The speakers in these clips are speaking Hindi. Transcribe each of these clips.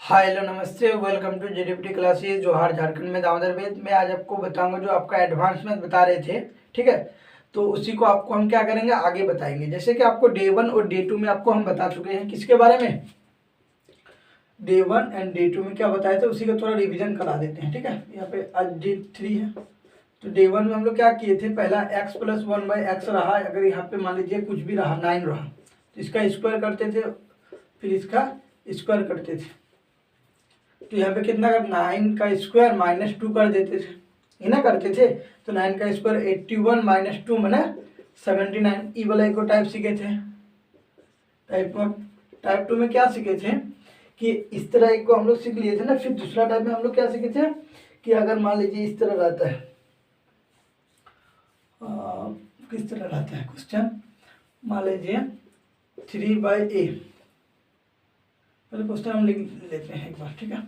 हाय हेलो नमस्ते, वेलकम टू जेडीपीटी क्लासेस जोहार झारखंड में दामोदर वेद। मैं आज आपको बताऊंगा जो आपका एडवांस में बता रहे थे, ठीक है। तो उसी को आपको हम क्या करेंगे, आगे बताएंगे। जैसे कि आपको डे 1 और डे 2 में आपको हम बता चुके हैं किसके बारे में, डे 1 एंड डे 2 में क्या बताए थे, उसी का थोड़ा रिविजन करा देते हैं, ठीक है। यहाँ पे आज डे 3 है, तो डे 1 में हम लोग क्या किए थे, पहला x प्लस 1/x रहा। अगर यहाँ पे मान लीजिए कुछ भी रहा, 9 रहा, तो इसका स्क्वायर करते थे, फिर इसका स्क्वायर करते थे। तो यहाँ पे कितना कर 9 का स्क्वायर -2 कर देते थे, ये ना करते थे। तो 9 का स्क्वायर 81 -2 मैंने 79। ई वाला एक टाइप सीखे थे। टाइप 2 में क्या सीखे थे कि इस तरह एक को हम लोग सीख लिए थे ना। फिर दूसरा टाइप में हम लोग क्या सीखे थे कि अगर मान लीजिए इस तरह रहता है, किस तरह रहता है क्वेश्चन, मान लीजिए 3/a। पहले क्वेश्चन हम लिख लेते हैं एक बार, ठीक है।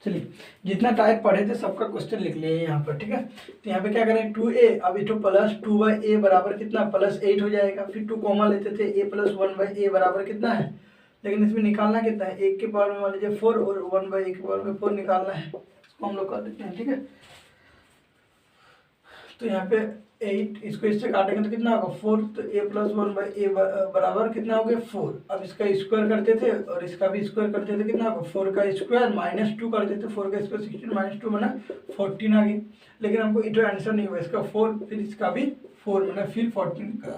चलिए, जितना टाइप पढ़े थे सबका क्वेश्चन लिख लिए यहाँ पर, ठीक है। तो यहाँ पे क्या करें, 2a, अब इटो प्लस 2/a बराबर कितना, +8 हो जाएगा। फिर 2 कॉमा लेते थे, a प्लस 1/a बराबर कितना है, लेकिन इसमें निकालना कितना है, 1 के पावर में मान लीजिए 4 और 1/a के पावर में 4 निकालना है। इसको हम लोग कर देते हैं, ठीक है। तो यहाँ पे 8, इसको इससे काटेंगे तो कितना होगा 4। तो a प्लस 1/a बराबर कितना हो गया 4। अब इसका स्क्वायर करते थे और इसका भी स्क्वायर करते थे, कितना होगा 4 का स्क्वायर -2 करते थे। 4 का स्क्वायर 16 -2 बना 14 आ गई। लेकिन हमको इधर आंसर नहीं हुआ, इसका 4 फिर इसका भी 4 बना, फिर 14 का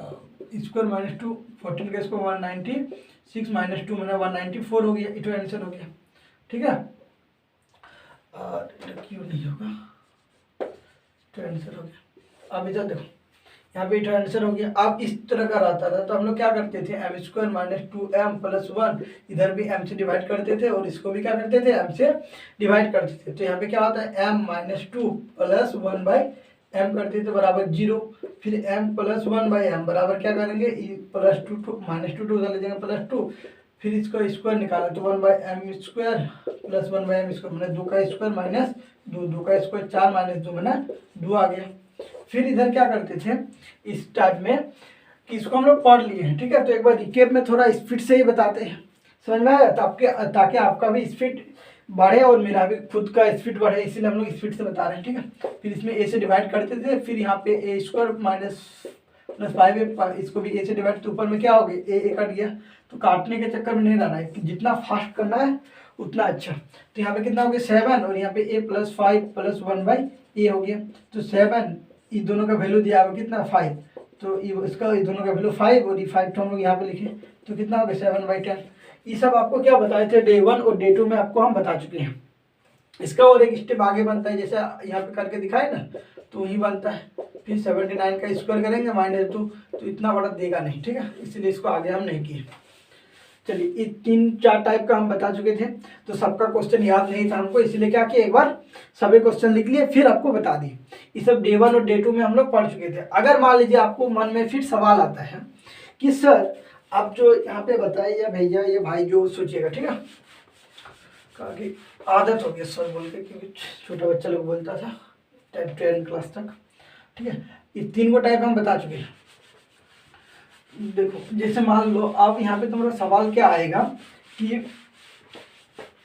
स्क्वायर -2, 14 का स्क्वायर 196 -2 बना 194 हो गया। इधर आंसर हो गया, ठीक है। और क्यों नहीं होगा, तो आंसर हो गया। अब इधर देखो, यहाँ पे इधर आंसर हो गया। अब इस तरह का रहता था तो हम लोग क्या करते थे, m² - 2m + 1, इधर भी m से डिवाइड करते थे और इसको भी क्या करते थे, m से डिवाइड करते थे। तो यहाँ पे क्या होता है, m - 2 + 1/m करते थे बराबर 0। फिर m + 1/m बराबर क्या करेंगे, +2 -2 उधर ले जाएंगे +2। फिर इसको स्क्वायर निकाला तो 1/m² + 1/m स्क्वायर मैंने 2 का स्क्वायर -2, 2 का स्क्वायर 4 - 2 मैंने 2 आ गया। फिर इधर क्या करते थे इस टाइप में कि इसको हम लोग पढ़ लिए हैं, ठीक है। तो एक बार रिकेप में थोड़ा स्पीड से ही बताते हैं, समझ में आया, ताकि आपका भी स्पीड बढ़े और मेरा भी खुद का स्पीड बढ़े, इसीलिए हम लोग स्पीड से बता रहे हैं, ठीक है। फिर इसमें a से डिवाइड करते थे, फिर यहाँ पे a² -5 इसको भी a से डिवाइड, तो ऊपर में क्या हो गया, a कट गया। तो काटने के चक्कर में नहीं रहना है, जितना फास्ट करना है उतना अच्छा। तो यहाँ पे कितना हो गया 7, और यहाँ पे a + 5 + 1/a हो गया। तो 7, ये दोनों का वैल्यू दिया हुआ कितना 5, तो इसका ये दोनों का वैल्यू 5 और ये 5 तो हम लोग यहाँ पे लिखे। तो कितना हो गया 7/10। ये सब आपको क्या बताए थे, डे 1 और डे 2 में आपको हम बता चुके हैं। इसका और एक स्टेप आगे बनता है, जैसे यहाँ पे करके दिखाए ना, तो ही बनता है। फिर 79 का स्क्वायर करेंगे -2, तो इतना बड़ा देगा नहीं, ठीक है, इसलिए इसको आगे हम नहीं किए। चलिए, ये 3-4 टाइप का हम बता चुके थे, तो सबका क्वेश्चन याद नहीं था हमको, इसलिए क्या किया, एक बार सभी क्वेश्चन लिख लिए फिर आपको बता दिए। ये सब डे 1 और डे 2 में हम लोग पढ़ चुके थे। अगर मान लीजिए आपको मन में फिर सवाल आता है कि सर आप जो यहाँ पे बताइए, या भैया या भाई जो सोचिएगा, ठीक है, काफी आदत हो गया सर बोल के, क्योंकि छोटा बच्चा लोग बोलता था 10 क्लास तक, ठीक है। ये 3 को टाइप हम बता चुके हैं। देखो, जैसे मान लो अब यहाँ पे तुम्हारा सवाल क्या आएगा कि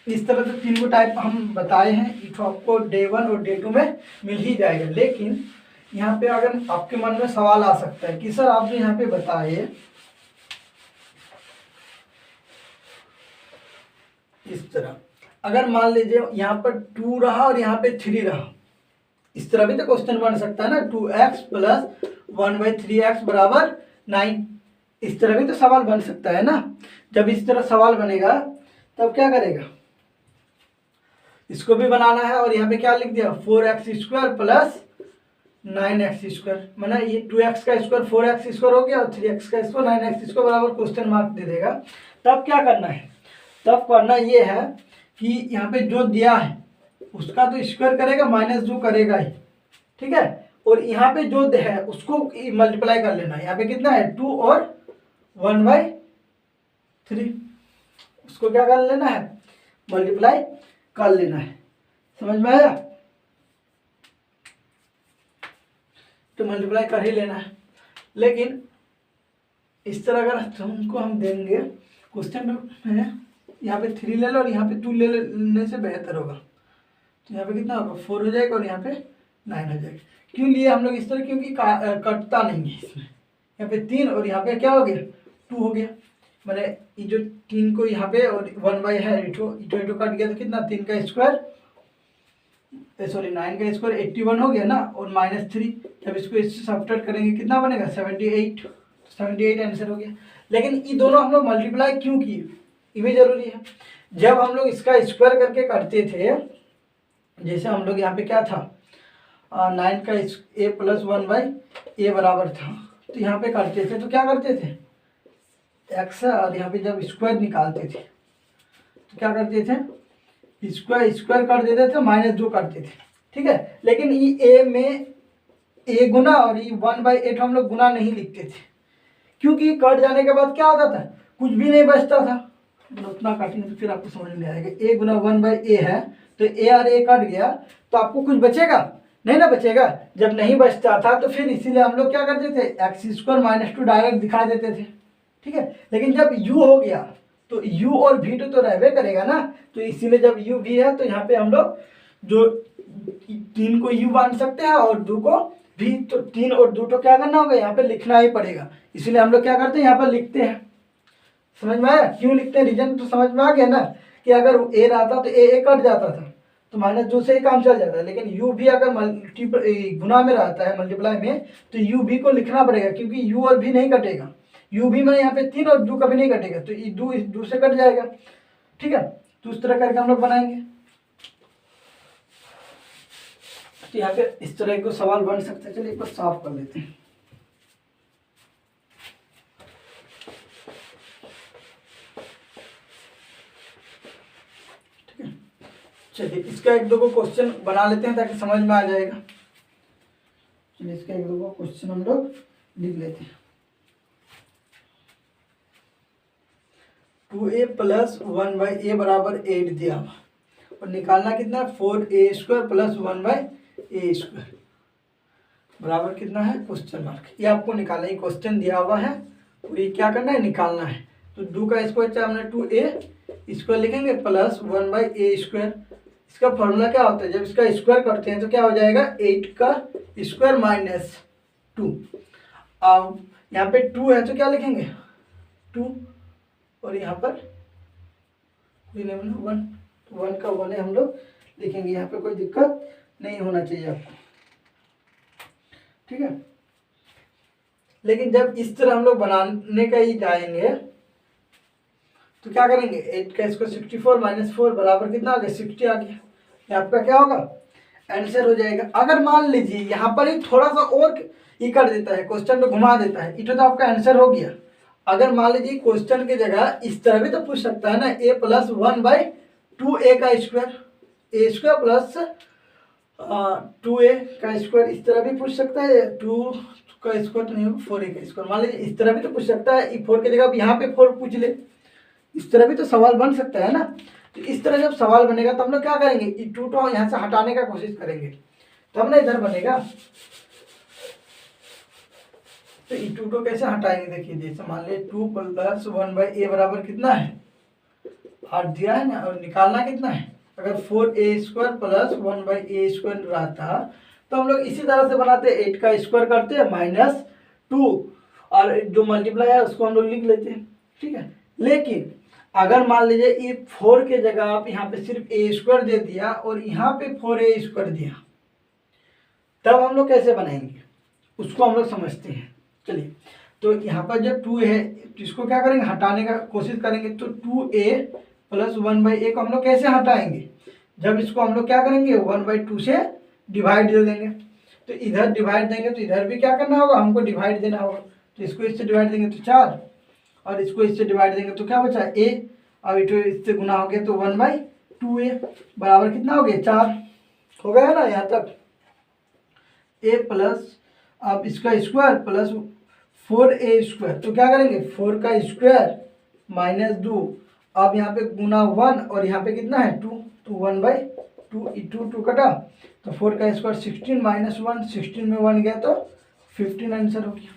इस तरह से 3 को टाइप हम बताए हैं, ये आपको डे 1 और डे 2 में मिल ही जाएगा। लेकिन यहाँ पे अगर आपके मन में सवाल आ सकता है कि सर आप जो यहाँ पे बताए इस तरह, अगर मान लीजिए यहाँ पर 2 रहा और यहाँ पे 3 रहा, इस तरह भी तो क्वेश्चन बन सकता है ना, 2x + 1/3x बराबर 9, इस तरह भी तो सवाल बन सकता है ना। जब इस तरह सवाल बनेगा तब क्या करेगा, इसको भी बनाना है, और यहाँ पे क्या लिख दिया 4x² + 9x², मैंने ये 2x का स्क्वायर 4x² हो गया और 3x का स्क्वायर 9x² बराबर क्वेश्चन मार्क दे देगा। तब क्या करना है, तब करना ये है कि यहाँ पे जो दिया है उसका तो स्क्वायर करेगा, -2 करेगा ही, ठीक है। और यहाँ पे जो है उसको मल्टीप्लाई कर लेना है। यहाँ पे कितना है 2 और 1/3, उसको क्या कर लेना है मल्टीप्लाई कर लेना है। समझ में आया? तो मल्टीप्लाई कर ही लेना है। लेकिन इस तरह अगर तुमको हम देंगे क्वेश्चन में, यहाँ पे 3 ले लो और यहाँ पे 2 ले लेने से बेहतर होगा। तो यहाँ पे कितना होगा 4 हो जाएगा और यहाँ पे 9 हो जाएगा। क्यों लिए हम लोग इस तरह? क्योंकि कटता नहीं है इसमें। यहाँ पे 3 और यहाँ पे क्या हो गया 2 हो गया। मैंने ये जो 3 को यहाँ पे और 1 बाई है इटो कट गया तो कितना 3 का स्क्वायर सॉरी 9 का स्क्वायर 81 हो गया ना, और -3 जब इसको इससे सब्ट्रैक्ट करेंगे कितना बनेगा 78 आंसर हो गया। लेकिन ये दोनों हम लोग मल्टीप्लाई क्यों किए ये भी जरूरी है। जब हम लोग इसका स्क्वायर करके करते थे, जैसे हम लोग यहाँ पे क्या था 9 का a प्लस 1 बाई ए बराबर था, तो यहाँ पे करते थे तो क्या करते थे x और यहाँ पे जब स्क्वायर निकालते थे तो क्या करते थे स्क्वायर कर देते थे, -2 करते थे। ठीक है, लेकिन ये a में a गुना और ये 1/8 हम लोग गुना नहीं लिखते थे, क्योंकि कट जाने के बाद क्या होता था कुछ भी नहीं बचता था। उतना काटेंगे तो फिर आपको समझ में आएगा। a गुना 1/a है तो a और a कट गया तो आपको कुछ बचेगा नहीं ना बचेगा। जब नहीं बचता था तो फिर इसीलिए हम लोग क्या करते थे x² - 2 डायरेक्ट दिखा देते थे। ठीक है, लेकिन जब u हो गया तो u और v तो रहवे करेगा ना, तो इसीलिए जब u v है तो यहाँ पे हम लोग जो 3 को u मान सकते हैं और 2 को v, तो 3 और 2 तो क्या करना होगा यहाँ पे लिखना ही पड़ेगा। इसीलिए हम लोग क्या करते हैं यहाँ पर लिखते हैं। समझ में आया क्यों लिखते हैं? रीजन तो समझ में आ गया ना कि अगर a रहता तो a कट जाता था तो -2 से ही काम चल जाता है। लेकिन u भी अगर गुना में रहता है मल्टीप्लाई में तो u भी को लिखना पड़ेगा, क्योंकि u और v नहीं कटेगा। u भी में यहाँ पे 3 और 2 कभी नहीं कटेगा तो ये 2 से कट जाएगा। ठीक है, तो उस तरह करके हम लोग बनाएंगे। तो यहाँ पे इस तरह को सवाल बन सकता है। चलिए एक बार साफ कर लेते हैं। ठीक है, चलिए इसका 1-2 को क्वेश्चन बना लेते हैं ताकि समझ में आ जाएगा। चलिए इसका 1-2 को क्वेश्चन हम लोग लिख लेते हैं। 2a प्लस 1 बाई ए बराबर 8 दिया हुआ और निकालना कितना है 4a² plus 1 by A square बराबर कितना है क्वेश्चन मार्क। ये आपको निकालना, ये क्वेश्चन दिया हुआ है और ये क्या करना है निकालना है। तो 2 का स्क्वायर चाहे हमने 2a स्क्वायर लिखेंगे प्लस 1 बाई ए स्क्वायर। इसका फॉर्मूला क्या होता है जब इसका स्क्वायर करते हैं तो क्या हो जाएगा 8 का स्क्वायर -2। अब यहाँ पे 2 है तो क्या लिखेंगे 2 और यहाँ पर कोई नहीं 1, तो 1 का 1 है हम लोग लिखेंगे। यहाँ पे कोई दिक्कत नहीं होना चाहिए आपको। ठीक है, लेकिन जब इस तरह हम लोग बनाने का ही जाएंगे तो क्या करेंगे 8 का स्क्वायर 64 - 4 बराबर कितना आ गया 60 आ गया। ये आपका क्या होगा आंसर हो जाएगा। अगर मान लीजिए यहाँ पर ही थोड़ा सा और ये कर देता है क्वेश्चन को घुमा देता है, इतना तो आपका आंसर हो गया। अगर मान लीजिए क्वेश्चन की जगह इस तरह भी तो पूछ सकता है ना a प्लस 1 बाई 2a का स्क्वायर a² प्लस 2a का स्क्वायर, इस तरह भी पूछ सकता है। 2 का स्क्वायर तो नहीं होगा 4a का स्क्वायर, मान लीजिए इस तरह भी तो पूछ सकता है। 4 की जगह यहाँ पे 4 पूछ ले, इस तरह भी तो सवाल बन सकता है ना। तो इस तरह जब सवाल बनेगा तो हम लोग क्या करेंगे 2 तो यहाँ से हटाने का कोशिश करेंगे तब ना इधर बनेगा। तो ई 2 को कैसे हटाएंगे देखिए, जैसे मान लीजिए 2 प्लस 1 बाई ए बराबर कितना है 8 दिया है ना, और निकालना कितना है। अगर 4a² plus 1 by A square रहता तो हम लोग इसी तरह से बनाते 8 का स्क्वायर करते हैं -2 और जो मल्टीप्लाई है उसको हम लोग लिख लेते हैं। ठीक है, लेकिन अगर मान लीजिए ये 4 के जगह आप यहाँ पे सिर्फ a² दे दिया और यहाँ पे 4a² दिया, तब हम लोग कैसे बनाएंगे उसको हम लोग समझते हैं। चलिए, तो यहाँ पर जब 2 है तो इसको क्या करेंगे हटाने का कोशिश करेंगे। तो 2a प्लस 1 बाई ए को हम लोग कैसे हटाएंगे, जब इसको हम लोग क्या करेंगे 1/2 से डिवाइड दे देंगे। तो इधर डिवाइड देंगे तो इधर भी क्या करना होगा हमको डिवाइड देना होगा। तो इसको इससे डिवाइड देंगे तो 4 और इसको इससे डिवाइड देंगे तो क्या बचा a, अब इससे गुना हो गया तो 1/2a बराबर कितना हो गया 4 हो गया ना यहाँ तक। a प्लस अब इसका स्क्वायर प्लस 4a² तो क्या करेंगे 4 का स्क्वायर -2 अब यहाँ पे गुना 1 और यहाँ पे कितना है 2, तो 1/2, 2 कटा तो 4 का स्क्वायर 16 माइनस 1, 16 में 1 गया तो 15 आंसर हो गया।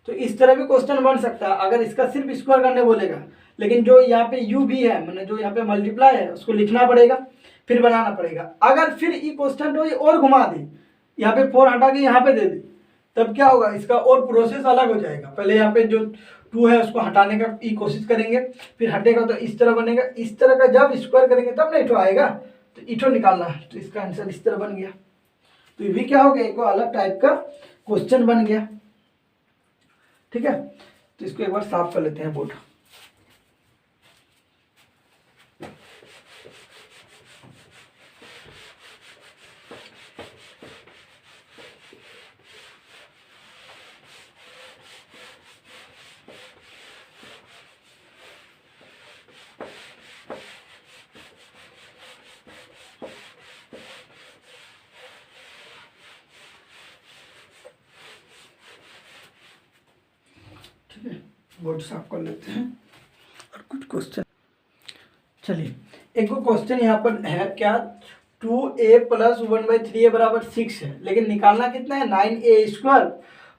तो इस तरह भी क्वेश्चन बन सकता है अगर इसका सिर्फ स्क्वायर करने बोलेगा, लेकिन जो यहाँ पे u भी है मैंने जो यहाँ पे मल्टीप्लाई है उसको लिखना पड़ेगा फिर बनाना पड़ेगा। अगर फिर ये क्वेश्चन को और घुमा दे, यहाँ पे 4 हटा के यहाँ पे दे दे, तब क्या होगा, इसका और प्रोसेस अलग हो जाएगा। पहले यहाँ पे जो 2 है उसको हटाने का की कोशिश करेंगे, फिर हटेगा तो इस तरह बनेगा, इस तरह का जब स्क्वायर करेंगे तब ना इठो आएगा, तो इठो निकालना है, तो इसका आंसर इस तरह बन गया। तो ये भी क्या हो गया, एक अलग टाइप का क्वेश्चन बन गया। ठीक है, तो इसको एक बार साफ कर लेते हैं बोर्ड। ठीक है, बोर्ड साफ कर लेते हैं और कुछ क्वेश्चन। चलिए, एक वो क्वेश्चन यहाँ पर है क्या, 2a प्लस 1/3a बराबर 6 है, लेकिन निकालना कितना है 9a square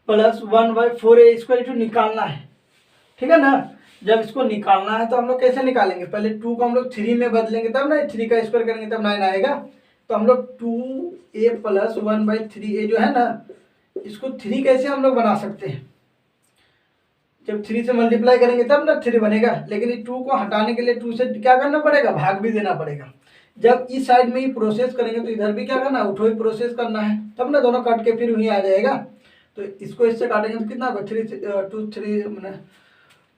plus 1/4a square, जो निकालना है। ठीक है ना, जब इसको निकालना है तो हम लोग कैसे निकालेंगे, पहले 2 को हम लोग 3 में बदलेंगे तब ना 3 का स्क्वायर करेंगे तब 9 आएगा। तो हम लोग 2a प्लस 1/3a जो है ना, इसको 3 कैसे हम लोग बना सकते हैं, जब 3 से मल्टीप्लाई करेंगे तब ना 3 बनेगा, लेकिन ये 2 को हटाने के लिए 2 से क्या करना पड़ेगा, भाग भी देना पड़ेगा। जब इस साइड में ही प्रोसेस करेंगे तो इधर भी क्या करना है, उठो ही प्रोसेस करना है, तब ना दोनों काट के फिर वहीं आ जाएगा। तो इसको इससे काटेंगे तो कितना होगा,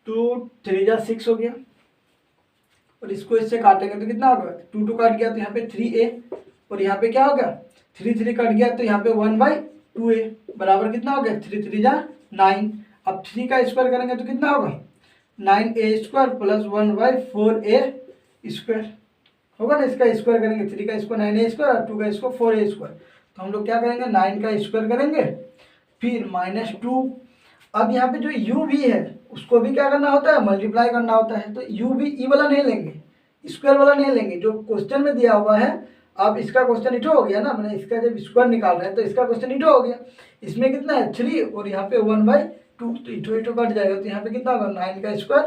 2 3 जा 6 हो गया, और इसको इससे काटेंगे तो कितना होगा, 2 काट गया तो यहाँ पे 3a, और यहाँ पे क्या होगा 3 कट गया तो यहाँ पे 1/2a बराबर कितना हो गया, 3 3 जा 9। अब 3 का स्क्वायर करेंगे तो कितना होगा, 9a square plus 1/4a square होगा ना। इसका स्क्वायर करेंगे, 3 का स्क्वायर 9a स्क्वायर और 2 का स्क्वायर 4a स्क्वायर, तो हम लोग क्या करेंगे 9 का स्क्वायर करेंगे फिर -2। अब यहाँ पे जो u भी है उसको भी क्या करना होता है, मल्टीप्लाई करना होता है। तो u भी ई वाला नहीं लेंगे, स्क्वायर वाला नहीं लेंगे, जो क्वेश्चन में दिया हुआ है। अब इसका क्वेश्चन इटो हो गया ना, मैंने इसका जब स्क्वायर निकाल रहे हैं तो इसका क्वेश्चन इटो हो गया। इसमें कितना है 3 और यहाँ पे 1/2, तो इटो कट जाएगा, तो यहाँ पे कितना होगा 9 का स्क्वायर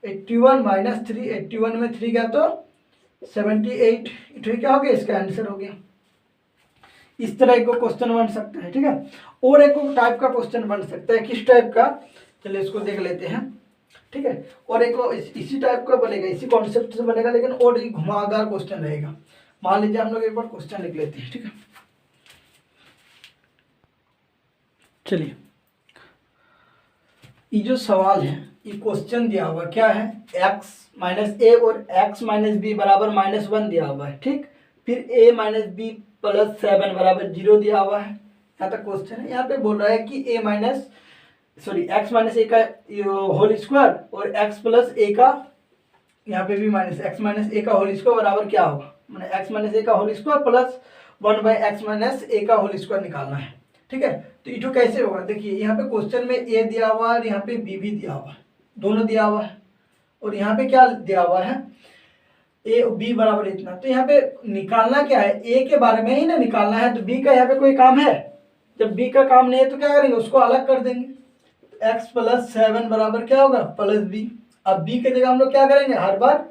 81 माइनस 3, 81 में 3 गया तो 78, इटो क्या हो गया, इसका आंसर हो गया। इस तरह एक क्वेश्चन बन सकता है। ठीक है, और एक टाइप का क्वेश्चन बन सकता है, किस टाइप का, चलिए इसको देख लेते हैं। ठीक है, और एक इसी टाइप का बनेगा, इसी कॉन्सेप्ट से बनेगा, लेकिन और एक घुमावदार क्वेश्चन रहेगा। मान लीजिए हम लोग एक बार क्वेश्चन लिख लेते हैं। ठीक है, चलिए ये जो सवाल है, ये क्वेश्चन दिया हुआ क्या है, x माइनस ए और x माइनस बी बराबर -1 दिया हुआ है। ठीक, फिर a माइनस बी प्लस 7 बराबर 0 दिया हुआ है। यहाँ तक क्वेश्चन है। यहाँ पे बोल रहा है कि x माइनस ए का होल स्क्वायर और x प्लस ए का, यहाँ पे भी x माइनस ए का होल स्क्वायर बराबर क्या होगा, मैंने x माइनस ए का whole square plus 1/x minus A का होल स्क्वायर निकालना है। ठीक है, तो इटो कैसे होगा, देखिए यहाँ पे क्वेश्चन में a दिया हुआ है और यहाँ पे b भी दिया हुआ है, दोनों दिया हुआ है, और यहाँ पे क्या दिया हुआ है a और b बराबर इतना। तो यहाँ पे निकालना क्या है, a के बारे में ही ना निकालना है, तो b का यहाँ पे कोई काम है, जब b का काम नहीं है तो क्या करेंगे, उसको अलग कर देंगे। तो x प्लस 7 बराबर क्या होगा, प्लस b। अब b के जगह हम लोग क्या करेंगे, हर बार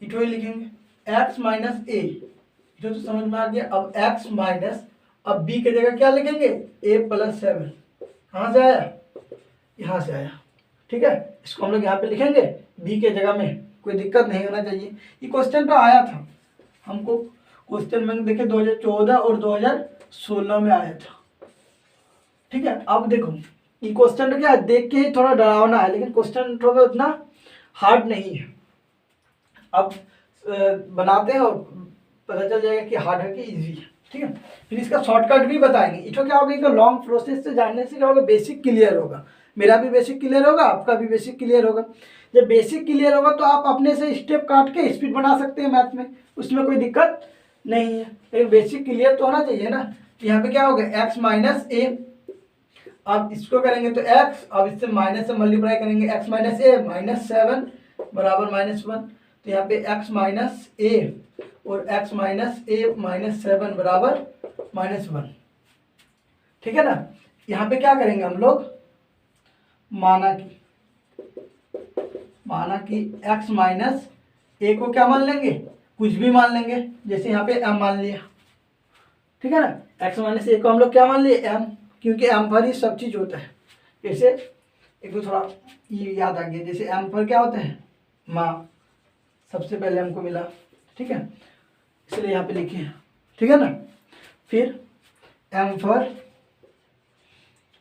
इटो ही लिखेंगे, x माइनस ए, जो तो समझ में आ गया। अब x माइनस, अब b के जगह क्या लिखेंगे, a प्लस 7, कहाँ से आया, यहाँ से आया। ठीक है, इसको हम लोग यहाँ पे लिखेंगे b के जगह में, कोई दिक्कत नहीं होना चाहिए। ये क्वेश्चन तो आया था हमको, क्वेश्चन में देखे 2014 और 2016 में आया था। ठीक है, अब देखो ये क्वेश्चन तो क्या है, देख के ही थोड़ा डरावना है, लेकिन क्वेश्चन थोड़ा उतना हार्ड नहीं है। अब बनाते हैं और पता चल जाएगा कि हार्ड है कि इजी है। ठीक है, फिर इसका शॉर्टकट भी बताएंगे। इसको क्या होगा, लॉन्ग प्रोसेस से जानने से क्या होगा, बेसिक क्लियर होगा, मेरा भी बेसिक क्लियर होगा, आपका भी बेसिक क्लियर होगा। जब बेसिक क्लियर होगा तो आप अपने से स्टेप काट के स्पीड बना सकते हैं मैथ में, उसमें कोई दिक्कत नहीं है, लेकिन बेसिक क्लियर तो होना चाहिए ना। यहाँ पे क्या होगा, x माइनस ए, अब इसको करेंगे तो x, अब इससे माइनस से मल्टीप्लाई करेंगे, x माइनस ए -7 बराबर -1, तो यहाँ पे x माइनस ए और x माइनस ए माइनस 7 बराबर -1। ठीक है ना। यहाँ पे क्या करेंगे हम लोग, माना कि x माइनस ए को क्या मान लेंगे, कुछ भी मान लेंगे, जैसे यहाँ पे m मान लिया। ठीक है ना, x माइनस ए को हम लोग क्या मान लिए, m, क्योंकि m पर ही सब चीज होता है। जैसे एक तो थोड़ा ये याद आ गया, जैसे m पर क्या होता है, माँ, सबसे पहले हमको मिला। ठीक है, इसलिए यहाँ पे लिखे हैं। ठीक है ना, फिर m फॉर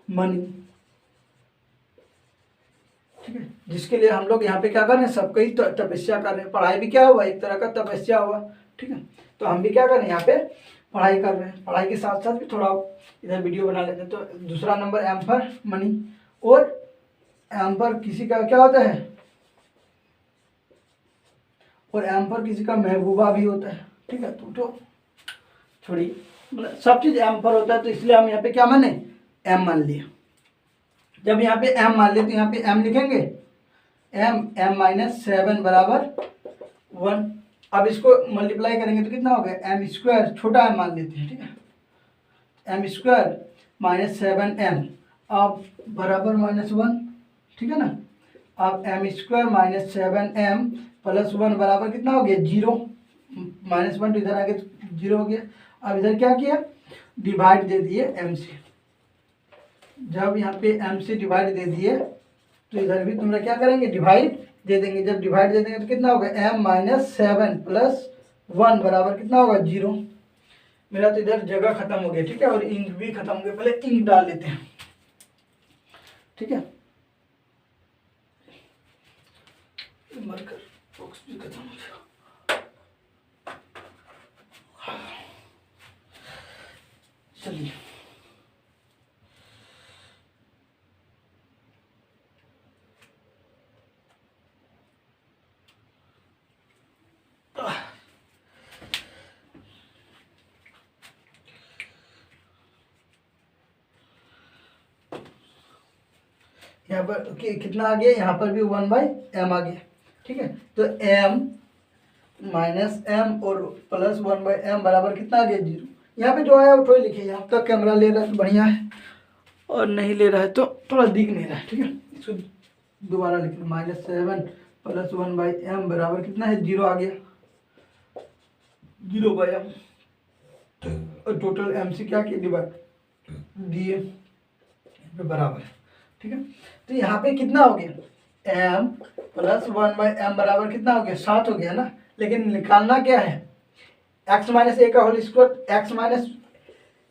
मनी। ठीक है, जिसके लिए हम लोग यहाँ पे क्या कर रहे हैं, सबको ही तपस्या कर रहे हैं। पढ़ाई भी क्या हुआ, एक तरह का तपस्या हुआ। ठीक है, तो हम भी क्या कर रहे हैं, यहाँ पे पढ़ाई कर रहे हैं। पढ़ाई के साथ साथ भी थोड़ा इधर वीडियो बना लेते हैं। तो दूसरा नंबर एम फॉर मनी, और एम पर किसी का क्या होता है, और एम पर किसी का महबूबा भी होता है। ठीक है, तो थोड़ी मतलब सब चीज एम पर होता है, तो इसलिए हम यहाँ पे क्या माने, एम मान लिया। जब यहाँ पे m मान ले तो यहाँ पे m लिखेंगे, m माइनस 7 बराबर 1। अब इसको मल्टीप्लाई करेंगे तो कितना हो गया, m स्क्वायर, छोटा m मान लेते हैं। ठीक है, m स्क्वायर माइनस 7m अब बराबर -1। ठीक है ना, अब m square minus 7m plus 1 बराबर कितना हो गया, 0। -1 तो इधर आ गया तो 0 हो गया। अब इधर क्या किया, डिवाइड दे दिए m से। जब यहाँ पे m से डिवाइड दे दिए तो इधर भी तुम लोग क्या करेंगे, डिवाइड दे देंगे। जब डिवाइड दे देंगे तो कितना होगा, m माइनस 7 प्लस 1 बराबर कितना होगा, 0। मेरा तो इधर जगह खत्म हो गया। ठीक है, और इंक भी खत्म हो गया। पहले इंक डाल लेते हैं। ठीक है, मार्कर बॉक्स भी खत्म हो गया। चलिए, यहाँ पर कितना आ गया, यहाँ पर भी 1/m आ गया। ठीक है, तो m माइनस m और प्लस 1/m बराबर कितना आ गया, 0। यहाँ पे जो आया वो थोड़ी लिखिए। यहाँ तक कैमरा ले रहा है तो बढ़िया है, और नहीं ले रहा है तो थोड़ा दिख नहीं रहा है। ठीक है, इसको दोबारा लिखना, -7 प्लस 1/m बराबर कितना है, 0 आ गया, 0/m। और टोटल m से क्या किया, डिवाइड दिए बराबर। ठीक है, तो यहाँ पे कितना हो गया, m प्लस 1/m बराबर कितना हो गया, 7 हो गया ना। लेकिन निकालना क्या है, x माइनस ए का होल स्क्वायर। x माइनस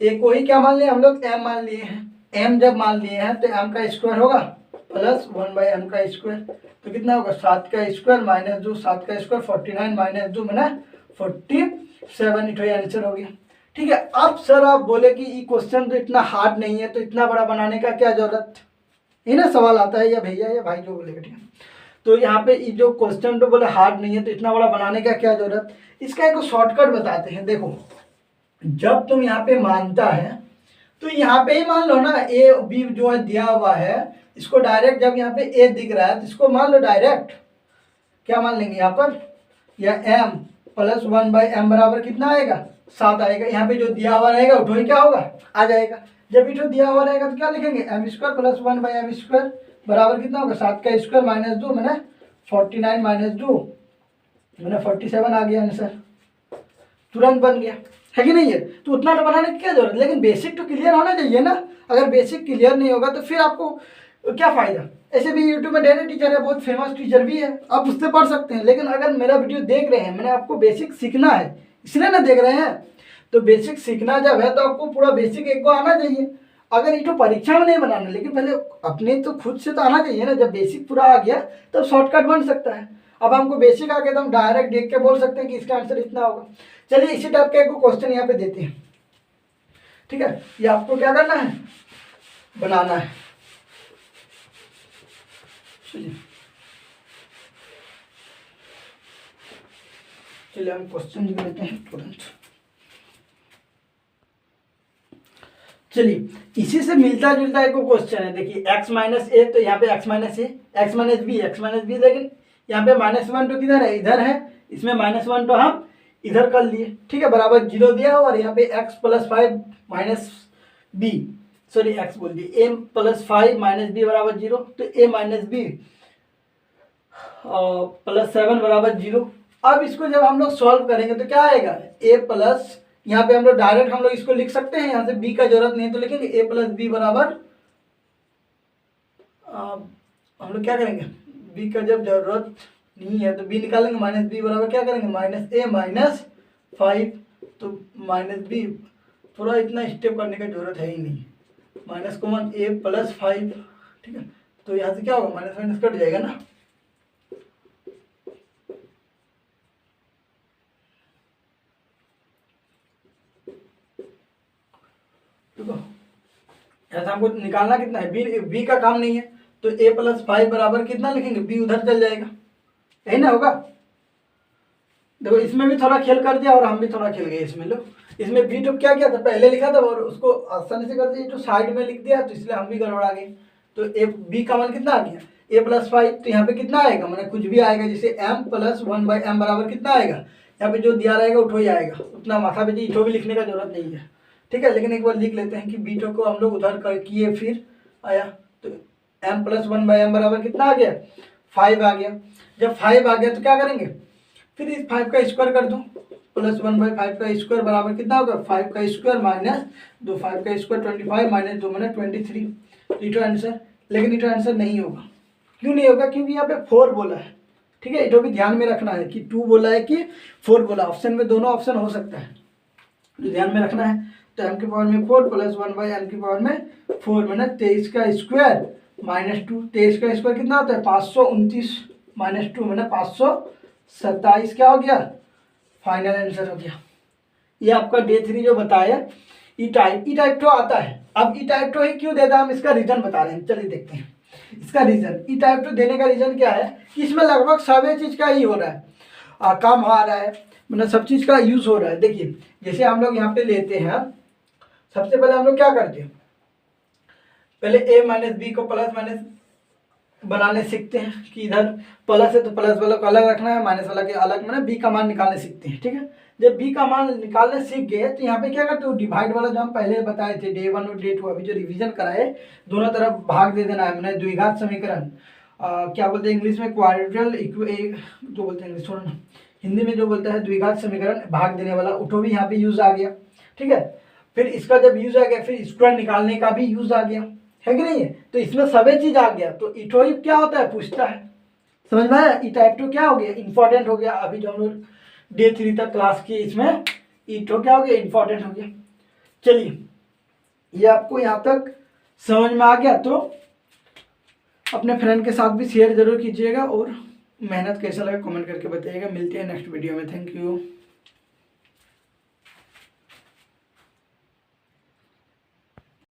ए को ही क्या मान लिया हम लोग, m मान लिए हैं। m जब मान लिए हैं तो m का स्क्वायर होगा प्लस 1/m का स्क्वायर, तो कितना होगा, 7 का स्क्वायर माइनस 2, 7 का स्क्वायर 49 माइनस 2 मैंने 47, इट आंसर हो गया। ठीक है, अब सर आप बोले कि ये क्वेश्चन तो इतना हार्ड नहीं है, तो इतना बड़ा बनाने का क्या जरूरत, ये ना सवाल आता है, या भैया या भाई जो बोलेगा। ठीक है, तो यहाँ पे ये जो क्वेश्चन तो बोले हार्ड नहीं है, तो इतना बड़ा बनाने का क्या जरूरत। इसका एक शॉर्टकट बताते हैं। देखो, जब तुम यहाँ पे मानता है तो यहाँ पे ही मान लो ना, ए बी जो है दिया हुआ है, इसको डायरेक्ट, जब यहाँ पे ए दिख रहा है तो इसको मान लो डायरेक्ट क्या मान लेंगे यहाँ पर, या m प्लस 1/m बराबर कितना आएगा, 7 आएगा। यहाँ पे जो दिया हुआ रहेगा उठो ही क्या होगा, आ जाएगा। जब इठो दिया हुआ रहेगा तो क्या लिखेंगे, m square plus 1/m square बराबर कितना होगा, 7 का स्क्वायर माइनस 2 मैंने 49 माइनस 2 मैंने 47 आ गया आंसर, तुरंत बन गया, है कि नहीं है। तो उतना तो बनाने की क्या जरूरत, लेकिन बेसिक तो क्लियर होना चाहिए ना। अगर बेसिक क्लियर नहीं होगा तो फिर आपको क्या फ़ायदा। ऐसे भी यूट्यूब में ढेर टीचर है, बहुत फेमस टीचर भी है, आप उससे पढ़ सकते हैं। लेकिन अगर मेरा वीडियो देख रहे हैं, मैंने आपको बेसिक सीखना है इसलिए ना देख रहे हैं, तो बेसिक सीखना जब है तो आपको पूरा बेसिक एक को आना चाहिए। अगर ये तो परीक्षा में नहीं बनाना, लेकिन पहले अपने तो खुद से तो आना चाहिए ना। जब बेसिक पूरा आ गया तब शॉर्टकट बन सकता है। अब हमको बेसिक आ गया तो हम डायरेक्ट देख के बोल सकते हैं कि इसका आंसर इतना होगा। चलिए इसी टाइप का एक क्वेश्चन यहाँ पे देते हैं। ठीक है, ये आपको क्या करना है, बनाना है। चलिए हम क्वेश्चन लिख लेते हैं तुरंत। चलिए इसी से मिलता जुलता एक क्वेश्चन है। देखिए x माइनस ए, तो यहाँ पे x माइनस ए, x माइनस बी, लेकिन यहाँ पे -1 किधर है, इधर है, इसमें -1 हम इधर कर लिए, ठीक है, बराबर 0 दिया और यहाँ पे x + 5 minus B, sorry x बोल दिए, a + 5 - b बराबर 0, तो a - b + 7 बराबर 0। अब इसको जब हम लोग सॉल्व करेंगे तो क्या आएगा, a प्लस, यहाँ पे हम लोग डायरेक्ट हम लोग इसको लिख सकते हैं, यहाँ से b का जरूरत नहीं तो लिखेंगे a + b बराबर, हम लोग क्या करेंगे, b का जब जरूरत नहीं है तो b निकालेंगे, -b बराबर क्या करेंगे, -a - 5, तो -b, थोड़ा इतना स्टेप करने का जरूरत है ही नहीं, माइनस कॉमन a + 5, ठीक है, तो यहाँ से क्या होगा, माइनस कट जाएगा ना, देखो ऐसा हमको निकालना कितना है, b का काम नहीं है, तो a + 5 बराबर कितना लिखेंगे, b उधर चल जाएगा, यही ना होगा। देखो इसमें भी थोड़ा खेल कर दिया और हम भी थोड़ा खेल गए इसमें, लो इसमें b तो क्या किया था, पहले लिखा था और उसको आसानी से कर दिया, जो साइड में लिख दिया तो इसलिए हम भी गड़बड़ा गए। तो b का मान कितना आ गया, a + 5, तो यहाँ पे कितना आएगा, मैंने कुछ भी आएगा, जैसे m + 1/m बराबर कितना आएगा, यहाँ पे जो दिया रहेगा उठो ही आएगा, उतना माथा पे इठो भी लिखने का जरूरत नहीं है, ठीक है, लेकिन एक बार लिख लेते हैं कि बीटो को हम लोग उधर कर किए फिर आया, तो m + 1/m बराबर कितना आ गया, 5 आ गया। जब 5 आ गया तो क्या करेंगे, फिर इस 5 का स्क्वायर कर दो, +1/5 का स्क्वायर बराबर कितना होगा, 5 का स्क्वायर -2, 5 का स्क्वायर 25 -2 मैंने 23, इटो आंसर। लेकिन इटो आंसर नहीं होगा, क्यों नहीं होगा, क्योंकि यहाँ पे 4 बोला है, ठीक है, इटो भी ध्यान में रखना है कि 2 बोला है कि 4 बोला, ऑप्शन में दोनों ऑप्शन हो सकता है, तो ध्यान में रखना है। तो m की पावर में 4 + 1/m की पावर में 4, मैंने 23 का स्क्वायर -2, 23 का स्क्वायर कितना होता है, 529 -2 मैंने 527, क्या हो गया, फाइनल आंसर हो गया। ये आपका डे 3 जो बताया ई टाइप टू आता है। अब ई टाइप टू ही क्यों देता है, हम इसका रीजन बता रहे हैं, चलिए देखते हैं इसका रीजन। ई टाइप टू देने का रीजन क्या है कि इसमें लगभग सभी चीज़ का ही हो रहा है, काम आ रहा है, मतलब सब चीज़ का यूज़ हो रहा है। देखिए जैसे हम लोग यहाँ पे लेते हैं, सबसे पहले हम लोग क्या करते हैं, पहले a - b को प्लस माइनस बनाने सीखते हैं कि इधर प्लस है तो प्लस वाला को अलग रखना है, माइनस वाला के अलग, मैंने b का मान निकालने सीखते हैं, ठीक है। जब b का मान निकालने सीख गए तो यहाँ पे क्या करते हो, डिवाइड वाला जो हम पहले बताए थे डे 1 और डे 2, अभी जो रिवीजन कराए, दोनों तरफ भाग दे देना है, मैंने द्विघात समीकरण, क्या बोलते हैं इंग्लिश में, क्वाड्रेटरल जो बोलते हैं इंग्लिश, छोड़ो ना, हिंदी में जो बोलता है द्विघात समीकरण, भाग देने वाला, उठो भी यहाँ पे यूज आ गया, ठीक है। फिर इसका जब यूज आ गया, फिर स्क्वायर निकालने का भी यूज आ गया, है कि नहीं है, तो इसमें सभी चीज आ गया। तो इटो क्या होता है, पूछता है, समझ में आया, ई टाइप 2 क्या हो गया, इंपॉर्टेंट हो गया। अभी जो हम लोग डे 3 तक क्लास की, इसमें इटो क्या हो गया, इंपॉर्टेंट हो गया। चलिए ये आपको यहाँ तक समझ में आ गया, तो अपने फ्रेंड के साथ भी शेयर जरूर कीजिएगा और मेहनत कैसा लगा कमेंट करके बताइएगा। मिलते हैं नेक्स्ट वीडियो में, थैंक यू।